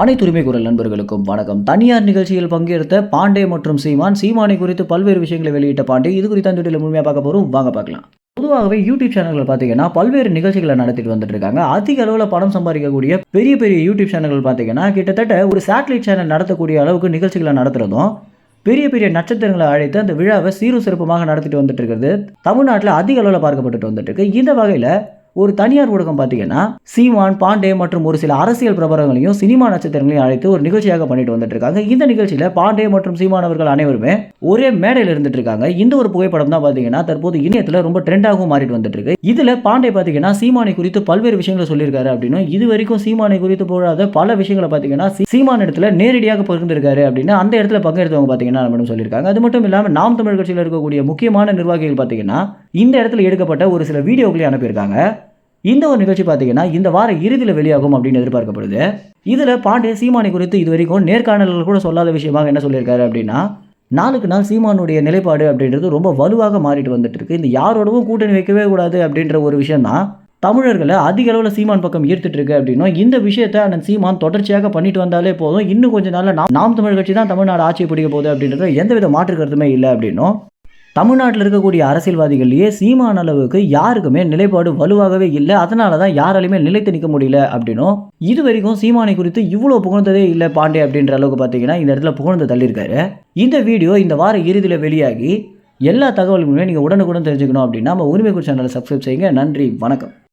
அனைத்து உரிமை குரல் நண்பர்களுக்கும் வணக்கம். தனியார் நிகழ்ச்சியில் பங்கேற்ற பாண்டே மற்றும் சீமானை குறித்து பல்வேறு விஷயங்களை வெளியிட்ட பாண்டே இது குறித்து அந்த வீடியோவில் முழுமையாக பார்க்க போகிறோம். வாங்க பார்க்கலாம். பொதுவாகவே யூடியூப் சேனல்கள் பார்த்தீங்கன்னா பல்வேறு நிகழ்ச்சிகளை நடத்திட்டு வந்துட்டு இருக்காங்க. அதிக அளவில் பணம் சம்பாதிக்கக்கூடிய பெரிய பெரிய யூடியூப் சேனல்கள் பார்த்தீங்கன்னா கிட்டத்தட்ட ஒரு சேட்டலைட் சேனல் நடத்தக்கூடிய அளவுக்கு நிகழ்ச்சிகளை நடத்துறதும் பெரிய பெரிய நட்சத்திரங்களை அழைத்து அந்த விழாவை சீரும் சிறப்புமாக நடத்திட்டு வந்துட்டு இருக்கிறது தமிழ்நாட்டில் அதிக அளவில் பார்க்கப்பட்டு வந்துட்டு இருக்கு. இந்த வகையில் ஒரு தனியார் ஊடகம் பார்த்தீங்கன்னா சீமான், பாண்டே மற்றும் ஒரு சில அரசியல் பிரபலங்களையும் சினிமா நட்சத்திரங்களையும் அழைத்து ஒரு நிகழ்ச்சியாக பண்ணிட்டு வந்துட்டு இருக்காங்க. இந்த நிகழ்ச்சியில் பாண்டே மற்றும் சீமான் அவர்கள் அனைவருமே ஒரே மேடையில் இருந்துட்டு இருக்காங்க. இந்த ஒரு புகைப்படம் தான் பார்த்தீங்கன்னா தற்போது இணையத்தில் ரொம்ப ட்ரெண்டாகவும் மாறிட்டு வந்துட்டு இருக்கு. இதுல பாண்டே பார்த்தீங்கன்னா சீமானை குறித்து பல்வேறு விஷயங்களை சொல்லியிருக்காரு அப்படின்னு, இது வரைக்கும் சீமானை குறித்து போடாத பல விஷயங்களை பார்த்தீங்கன்னா சீமான் இடத்துல நேரடியாக பகிர்ந்திருக்காரு அப்படின்னு அந்த இடத்துல பங்கெடுத்தவங்க பார்த்தீங்கன்னா நம்ம சொல்லியிருக்காங்க. அது மட்டும் இல்லாமல் நாம் தமிழ் கட்சியில் இருக்கக்கூடிய முக்கியமான நிர்வாகிகள் பார்த்தீங்கன்னா இந்த இடத்துல எடுக்கப்பட்ட ஒரு சில வீடியோக்களையும் அனுப்பியிருக்காங்க. இந்த ஒரு நிகழ்ச்சி பார்த்தீங்கன்னா இந்த வார இறுதியில் வெளியாகும் அப்படின்னு எதிர்பார்க்கப்படுது. இதில் பாண்டே சீமானை குறித்து இது வரைக்கும் நேர்காணல்கள் கூட சொல்லாத விஷயமாக என்ன சொல்லியிருக்காரு அப்படின்னா, நாளுக்கு நாள் சீமானுடைய நிலைப்பாடு அப்படின்றது ரொம்ப வலுவாக மாறிட்டு வந்துட்டு இருக்கு. இந்த யாரோடவும் கூட்டணி வைக்கவே கூடாது அப்படின்ற ஒரு விஷயம் தான் தமிழர்களை அதிக அளவில் சீமான் பக்கம் ஈர்த்துட்டு இருக்கு அப்படின்னும், இந்த விஷயத்தை அண்ணன் சீமான் தொடர்ச்சியாக பண்ணிட்டு வந்தாலே போதும், இன்னும் கொஞ்ச நாளில் நாம் தமிழ் கட்சி தான் தமிழ்நாடு ஆட்சி பிடிக்க போகுது அப்படின்றது எந்தவித மாற்று கருத்துமே இல்லை அப்படின்னும், தமிழ்நாட்டில் இருக்கக்கூடிய அரசியல்வாதிகள்லேயே சீமான் அளவுக்கு யாருக்குமே நிலைப்பாடு வலுவாகவே இல்லை, அதனால தான் யாராலையுமே நிலைத்து நிற்க முடியல அப்படின்னும், இது வரைக்கும் சீமானை குறித்து இவ்வளோ புகழ்ந்ததே இல்லை பாண்டே அப்படின்ற அளவுக்கு பார்த்தீங்கன்னா இந்த இடத்துல புகழ்ந்து தள்ளியிருக்காரு. இந்த வீடியோ இந்த வார இறுதியில் வெளியாகி எல்லா தகவல்களுமே நீங்கள் உடனுக்குடன் தெரிஞ்சுக்கணும் அப்படின்னா நம்ம உரிமை குரல் சேனலை சப்ஸ்கிரைப் செய்யுங்க. நன்றி, வணக்கம்.